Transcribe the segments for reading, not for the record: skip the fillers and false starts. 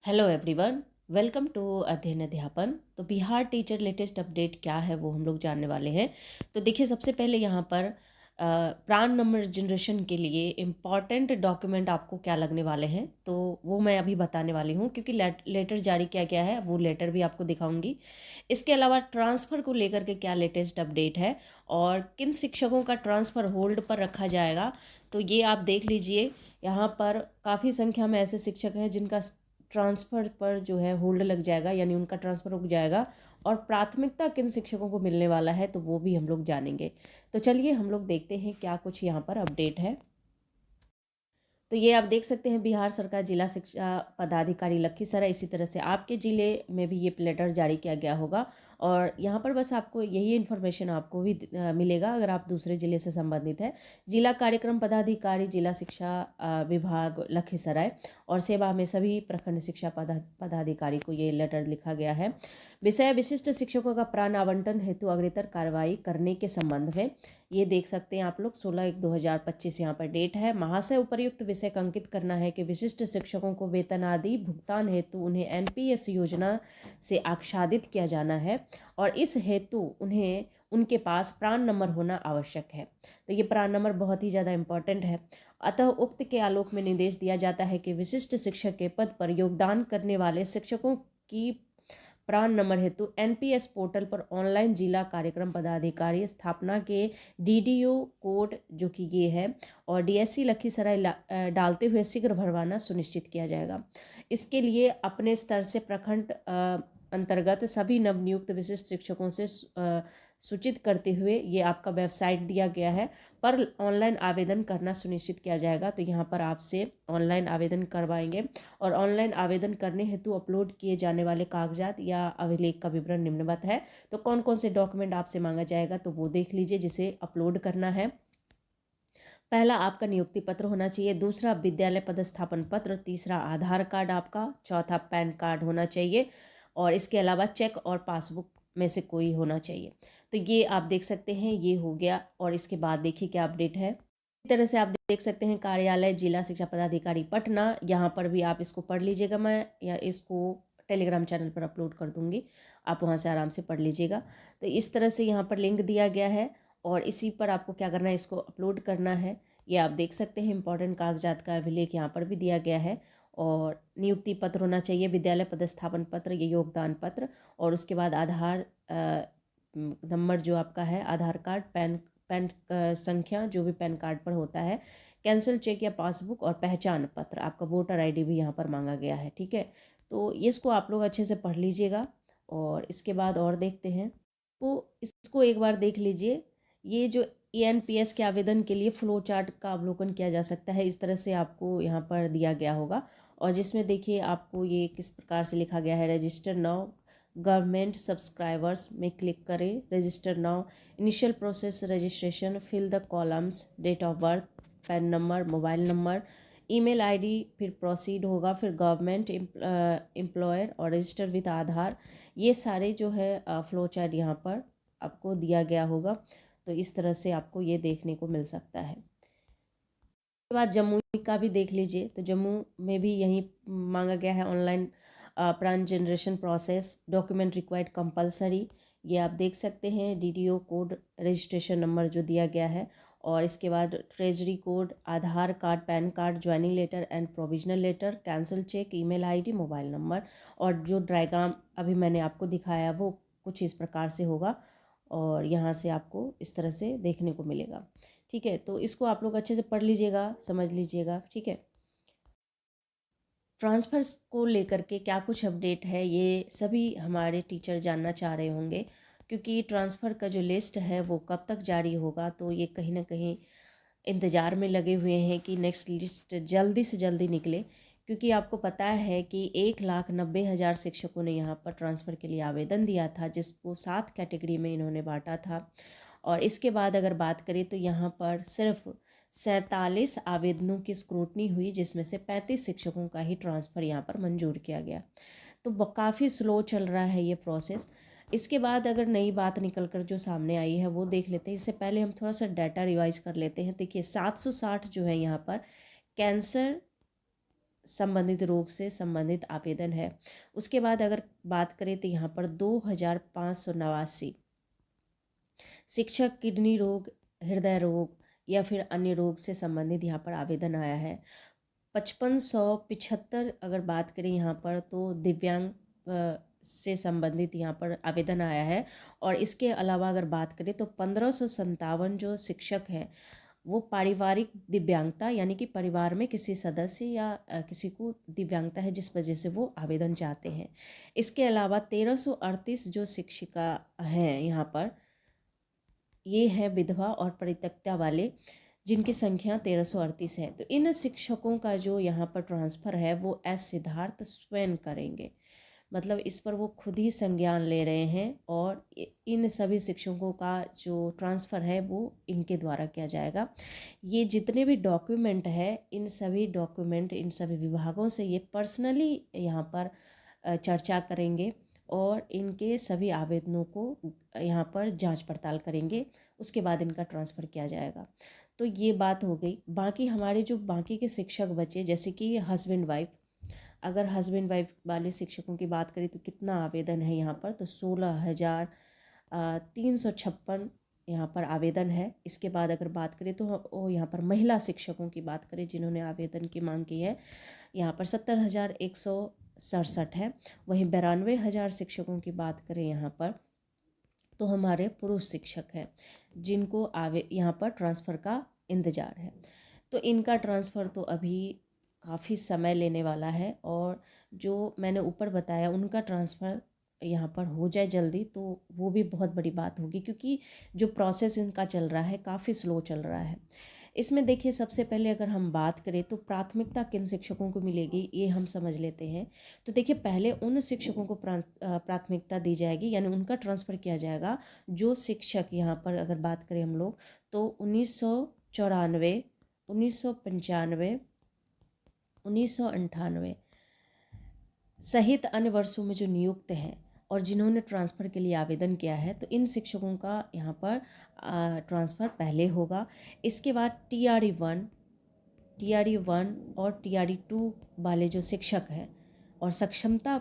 Hello everyone, welcome to अध्ययन अध्यापन। तो बिहार टीचर लेटेस्ट अपडेट क्या है वो हम लोग जानने वाले हैं। तो देखिए, सबसे पहले यहाँ पर प्राण नंबर जनरेशन के लिए इम्पॉर्टेंट डॉक्यूमेंट आपको क्या लगने वाले हैं, तो वो मैं अभी बताने वाली हूँ, क्योंकि लेटर जारी किया गया है, वो लेटर भी आपको दिखाऊंगी। इसके अलावा ट्रांसफ़र को लेकर के क्या लेटेस्ट अपडेट है और किन शिक्षकों का ट्रांसफ़र होल्ड पर रखा जाएगा, तो ये आप देख लीजिए। यहाँ पर काफ़ी संख्या में ऐसे शिक्षक हैं जिनका ट्रांसफ़र पर जो है होल्ड लग जाएगा, यानी उनका ट्रांसफ़र रुक जाएगा। और प्राथमिकता किन शिक्षकों को मिलने वाला है, तो वो भी हम लोग जानेंगे। तो चलिए हम लोग देखते हैं क्या कुछ यहाँ पर अपडेट है। तो ये आप देख सकते हैं, बिहार सरकार जिला शिक्षा पदाधिकारी लखीसराय, इसी तरह से आपके ज़िले में भी ये लेटर जारी किया गया होगा। और यहाँ पर बस आपको यही इन्फॉर्मेशन आपको भी मिलेगा अगर आप दूसरे ज़िले से संबंधित है। जिला कार्यक्रम पदाधिकारी जिला शिक्षा विभाग लखीसराय और सेवा में सभी प्रखंड शिक्षा पदाधिकारी को ये लेटर लिखा गया है। विषय विशिष्ट शिक्षकों का प्राण आवंटन हेतु अग्रेतर कार्रवाई करने के संबंध में ये देख सकते हैं आप लोग। 16/1/2025 यहाँ पर डेट है। महाशय, उपर्युक्त विषय का अंकित करना है कि विशिष्ट शिक्षकों को वेतन आदि भुगतान हेतु उन्हें एनपीएस योजना से आच्छादित किया जाना है और इस हेतु उन्हें उनके पास प्राण नंबर होना आवश्यक है। तो ये प्राण नंबर बहुत ही ज़्यादा इम्पॉर्टेंट है। अतः उक्त के आलोक में निर्देश दिया जाता है कि विशिष्ट शिक्षक के पद पर योगदान करने वाले शिक्षकों की प्राण नंबर हेतु एनपीएस पोर्टल पर ऑनलाइन जिला कार्यक्रम पदाधिकारी स्थापना के डीडीओ कोड जो कि ये है और डीएससी लखीसराय डालते हुए शीघ्र भरवाना सुनिश्चित किया जाएगा। इसके लिए अपने स्तर से प्रखंड अंतर्गत सभी नवनियुक्त विशिष्ट शिक्षकों से सूचित करते हुए ये आपका वेबसाइट दिया गया है, पर ऑनलाइन आवेदन करना सुनिश्चित किया जाएगा। तो यहाँ पर आपसे ऑनलाइन आवेदन करवाएंगे और ऑनलाइन आवेदन करने हेतु अपलोड किए जाने वाले कागजात या अभिलेख का विवरण निम्नवत है। तो कौन कौन से डॉक्यूमेंट आपसे मांगा जाएगा, तो वो देख लीजिए जिसे अपलोड करना है। पहला आपका नियुक्ति पत्र होना चाहिए, दूसरा विद्यालय पदस्थापन पत्र, तीसरा आधार कार्ड आपका, चौथा पैन कार्ड होना चाहिए और इसके अलावा चेक और पासबुक में से कोई होना चाहिए। तो ये आप देख सकते हैं, ये हो गया। और इसके बाद देखिए क्या अपडेट है। इस तरह से आप देख सकते हैं, कार्यालय जिला शिक्षा पदाधिकारी पटना, यहाँ पर भी आप इसको पढ़ लीजिएगा। मैं या इसको टेलीग्राम चैनल पर अपलोड कर दूंगी, आप वहाँ से आराम से पढ़ लीजिएगा। तो इस तरह से यहाँ पर लिंक दिया गया है और इसी पर आपको क्या करना है, इसको अपलोड करना है। ये आप देख सकते हैं, इंपॉर्टेंट कागजात का अभिलेख यहाँ पर भी दिया गया है। और नियुक्ति पत्र होना चाहिए, विद्यालय पदस्थापन पत्र, ये योगदान पत्र और उसके बाद आधार नंबर जो आपका है, आधार कार्ड, पैन पैन संख्या जो भी पैन कार्ड पर होता है, कैंसिल चेक या पासबुक और पहचान पत्र, आपका वोटर आईडी भी यहाँ पर मांगा गया है। ठीक है, तो इसको आप लोग अच्छे से पढ़ लीजिएगा। और इसके बाद और देखते हैं, तो इसको एक बार देख लीजिए। ये जो एएनपीएस के आवेदन के लिए फ्लो चार्ट का अवलोकन किया जा सकता है, इस तरह से आपको यहाँ पर दिया गया होगा। और जिसमें देखिए आपको ये किस प्रकार से लिखा गया है, रजिस्टर नाउ गवर्नमेंट सब्सक्राइबर्स में क्लिक करें, register now, initial process registration, fill the columns, date of birth, PAN number, mobile number, email ID, फिर प्रोसीड होगा, फिर गवर्नमेंट एम्प्लॉयर और रजिस्टर विद आधार। ये सारे जो है फ्लो चार्ट यहाँ पर आपको दिया गया होगा। तो इस तरह से आपको ये देखने को मिल सकता है। उसके बाद जम्मू का भी देख लीजिए। तो जम्मू में भी यही मांगा गया है, ऑनलाइन प्राण generation process, document required compulsory, ये आप देख सकते हैं। डीडीओ कोड, रजिस्ट्रेशन नंबर जो दिया गया है और इसके बाद treasury code, Aadhaar card, PAN card, joining letter and provisional letter, cancel cheque, email ID, mobile number. और जो डायग्राम अभी मैंने आपको दिखाया वो कुछ इस प्रकार से होगा और यहाँ से आपको इस तरह से देखने को मिलेगा। ठीक है, तो इसको आप लोग अच्छे से पढ़ लीजिएगा, समझ लीजिएगा। ठीक है, ट्रांसफ़र्स को लेकर के क्या कुछ अपडेट है, ये सभी हमारे टीचर जानना चाह रहे होंगे, क्योंकि ट्रांसफ़र का जो लिस्ट है वो कब तक जारी होगा। तो ये कहीं ना कहीं इंतज़ार में लगे हुए हैं कि नेक्स्ट लिस्ट जल्दी से जल्दी निकले, क्योंकि आपको पता है कि 1,90,000 शिक्षकों ने यहाँ पर ट्रांसफ़र के लिए आवेदन दिया था, जिसको 7 कैटेगरी में इन्होंने बांटा था। और इसके बाद अगर बात करें तो यहाँ पर सिर्फ 47 आवेदनों की स्क्रूटनी हुई, जिसमें से 35 शिक्षकों का ही ट्रांसफ़र यहाँ पर मंजूर किया गया। तो काफ़ी स्लो चल रहा है ये प्रोसेस। इसके बाद अगर नई बात निकल कर जो सामने आई है वो देख लेते हैं। इससे पहले हम थोड़ा सा डाटा रिवाइज कर लेते हैं। देखिए 760 जो है यहाँ पर कैंसर संबंधित रोग से संबंधित आवेदन है। उसके बाद अगर बात करें तो यहाँ पर 2589 शिक्षक किडनी रोग, हृदय रोग या फिर अन्य रोग से संबंधित यहाँ पर आवेदन आया है। 5575 अगर बात करें यहाँ पर तो दिव्यांग से संबंधित यहाँ पर आवेदन आया है। और इसके अलावा अगर बात करें तो 1557 जो शिक्षक हैं वो पारिवारिक दिव्यांगता यानी कि परिवार में किसी सदस्य या किसी को दिव्यांगता है जिस वजह से वो आवेदन चाहते हैं। इसके अलावा 1338 जो शिक्षिका हैं यहाँ पर, ये है विधवा और परित्यक्ता वाले, जिनकी संख्या 1338 है। तो इन शिक्षकों का जो यहाँ पर ट्रांसफ़र है वो एस सिद्धार्थ स्वयं करेंगे, मतलब इस पर वो खुद ही संज्ञान ले रहे हैं और इन सभी शिक्षकों का जो ट्रांसफ़र है वो इनके द्वारा किया जाएगा। ये जितने भी डॉक्यूमेंट है, इन सभी डॉक्यूमेंट इन सभी विभागों से ये पर्सनली यहाँ पर चर्चा करेंगे और इनके सभी आवेदनों को यहाँ पर जांच पड़ताल करेंगे। उसके बाद इनका ट्रांसफ़र किया जाएगा। तो ये बात हो गई। बाकी हमारे जो बाकी के शिक्षक बचे, जैसे कि हस्बैंड वाइफ, अगर हस्बैंड वाइफ वाले शिक्षकों की बात करें तो कितना आवेदन है यहाँ पर, तो 16,356 यहाँ पर आवेदन है। इसके बाद अगर बात करें तो यहाँ पर महिला शिक्षकों की बात करें जिन्होंने आवेदन की मांग की है, यहाँ पर 70,167 है। वहीं 92,000 शिक्षकों की बात करें यहाँ पर तो हमारे पुरुष शिक्षक हैं जिनको यहाँ पर ट्रांसफ़र का इंतज़ार है। तो इनका ट्रांसफ़र तो अभी काफ़ी समय लेने वाला है और जो मैंने ऊपर बताया उनका ट्रांसफ़र यहाँ पर हो जाए जल्दी तो वो भी बहुत बड़ी बात होगी, क्योंकि जो प्रोसेस इनका चल रहा है काफ़ी स्लो चल रहा है। इसमें देखिए सबसे पहले अगर हम बात करें तो प्राथमिकता किन शिक्षकों को मिलेगी ये हम समझ लेते हैं। तो देखिए पहले उन शिक्षकों को प्राथमिकता दी जाएगी यानी उनका ट्रांसफ़र किया जाएगा जो शिक्षक यहाँ पर अगर बात करें हम लोग तो 1994, 1995, 1998 सहित अन्य वर्षों में जो नियुक्त हैं और जिन्होंने ट्रांसफ़र के लिए आवेदन किया है, तो इन शिक्षकों का यहाँ पर ट्रांसफ़र पहले होगा। इसके बाद TRE 1, TRE 1 और TRE 2 वाले जो शिक्षक हैं और सक्षमता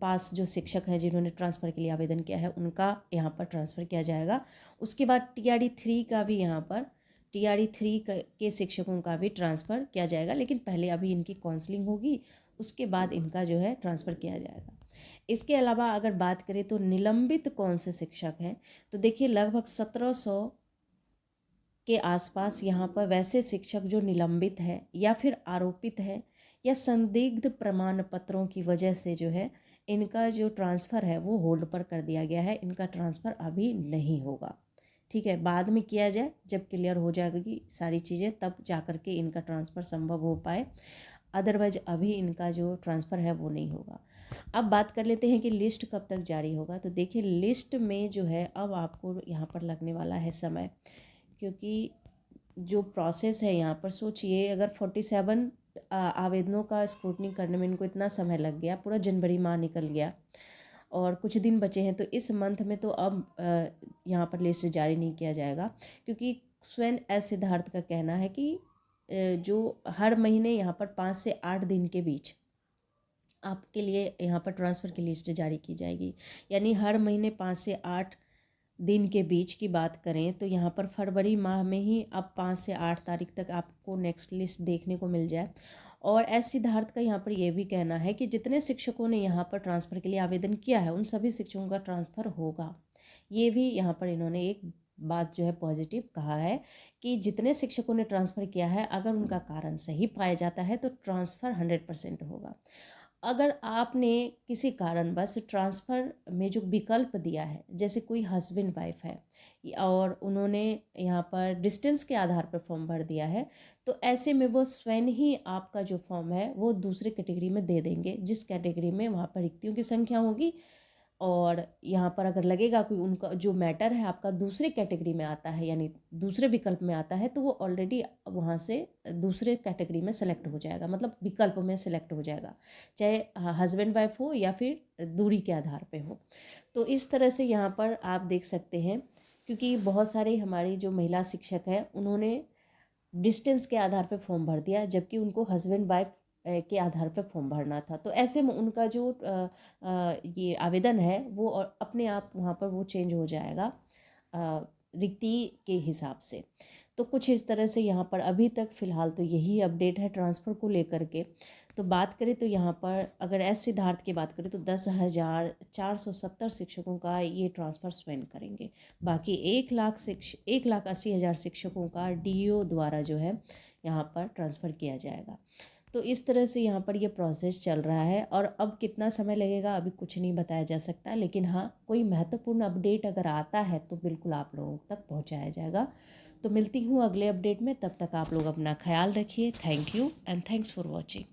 पास जो शिक्षक हैं जिन्होंने ट्रांसफ़र के लिए आवेदन किया है उनका यहाँ पर ट्रांसफ़र किया जाएगा। उसके बाद TRE 3 का भी यहाँ पर TRE 3 के शिक्षकों का भी ट्रांसफ़र किया जाएगा, लेकिन पहले अभी इनकी काउंसलिंग होगी, उसके बाद इनका जो है ट्रांसफ़र किया जाएगा। इसके अलावा अगर बात करें तो निलंबित कौन से शिक्षक हैं, तो देखिए लगभग 1700 के आसपास यहाँ पर वैसे शिक्षक जो निलंबित हैं या फिर आरोपित हैं या संदिग्ध प्रमाण पत्रों की वजह से जो है इनका जो ट्रांसफ़र है वो होल्ड पर कर दिया गया है। इनका ट्रांसफ़र अभी नहीं होगा, ठीक है, बाद में किया जाए जब क्लियर हो जाएगी सारी चीज़ें तब जा कर के इनका ट्रांसफ़र संभव हो पाए, अदरवाइज अभी इनका जो ट्रांसफ़र है वो नहीं होगा। अब बात कर लेते हैं कि लिस्ट कब तक जारी होगा। तो देखिए लिस्ट में जो है अब आपको यहाँ पर लगने वाला है समय, क्योंकि जो प्रोसेस है यहाँ पर सोचिए अगर 47 आवेदनों का स्क्रूटनी करने में इनको इतना समय लग गया, पूरा जनवरी माह निकल गया और कुछ दिन बचे हैं, तो इस मंथ में तो अब यहाँ पर लिस्ट जारी नहीं किया जाएगा, क्योंकि स्वयं एस सिद्धार्थ का कहना है कि जो हर महीने यहाँ पर 5 से 8 दिन के बीच आपके लिए यहाँ पर ट्रांसफ़र की लिस्ट जारी की जाएगी। यानी हर महीने 5 से 8 दिन के बीच की बात करें तो यहाँ पर फरवरी माह में ही अब 5 से 8 तारीख तक आपको नेक्स्ट लिस्ट देखने को मिल जाए। और एस सिद्धार्थ का यहाँ पर यह भी कहना है कि जितने शिक्षकों ने यहाँ पर ट्रांसफ़र के लिए आवेदन किया है उन सभी शिक्षकों का ट्रांसफ़र होगा। ये भी यहाँ पर इन्होंने एक बात जो है पॉजिटिव कहा है कि जितने शिक्षकों ने ट्रांसफ़र किया है अगर उनका कारण सही पाया जाता है तो ट्रांसफ़र 100% होगा। अगर आपने किसी कारणवश ट्रांसफ़र में जो विकल्प दिया है, जैसे कोई हस्बैंड वाइफ है और उन्होंने यहाँ पर डिस्टेंस के आधार पर फॉर्म भर दिया है, तो ऐसे में वो स्वयं ही आपका जो फॉर्म है वो दूसरे कैटेगरी में दे देंगे, जिस कैटेगरी में वहाँ पर रिक्तियों की संख्या होगी। और यहाँ पर अगर लगेगा कोई उनका जो मैटर है आपका दूसरे कैटेगरी में आता है यानी दूसरे विकल्प में आता है, तो वो ऑलरेडी वहाँ से दूसरे कैटेगरी में सेलेक्ट हो जाएगा, मतलब विकल्प में सेलेक्ट हो जाएगा, चाहे हस्बैंड वाइफ हो या फिर दूरी के आधार पे हो। तो इस तरह से यहाँ पर आप देख सकते हैं, क्योंकि बहुत सारे हमारी जो महिला शिक्षक हैं उन्होंने डिस्टेंस के आधार पर फॉर्म भर दिया, जबकि उनको हस्बैंड वाइफ के आधार पर फॉर्म भरना था। तो ऐसे में उनका जो ये आवेदन है वो अपने आप वहाँ पर वो चेंज हो जाएगा रिक्ति के हिसाब से। तो कुछ इस तरह से यहाँ पर अभी तक फ़िलहाल तो यही अपडेट है ट्रांसफ़र को लेकर के। तो बात करें तो यहाँ पर अगर एस सिद्धार्थ की बात करें तो 10,470 शिक्षकों का ये ट्रांसफ़र स्वयं करेंगे। बाकी 1,80,000 शिक्षकों का डीईओ द्वारा जो है यहाँ पर ट्रांसफ़र किया जाएगा। तो इस तरह से यहाँ पर ये प्रोसेस चल रहा है और अब कितना समय लगेगा अभी कुछ नहीं बताया जा सकता, लेकिन हाँ कोई महत्वपूर्ण अपडेट अगर आता है तो बिल्कुल आप लोगों तक पहुँचाया जाएगा। तो मिलती हूँ अगले अपडेट में, तब तक आप लोग अपना ख्याल रखिए। Thank you and thanks for watching.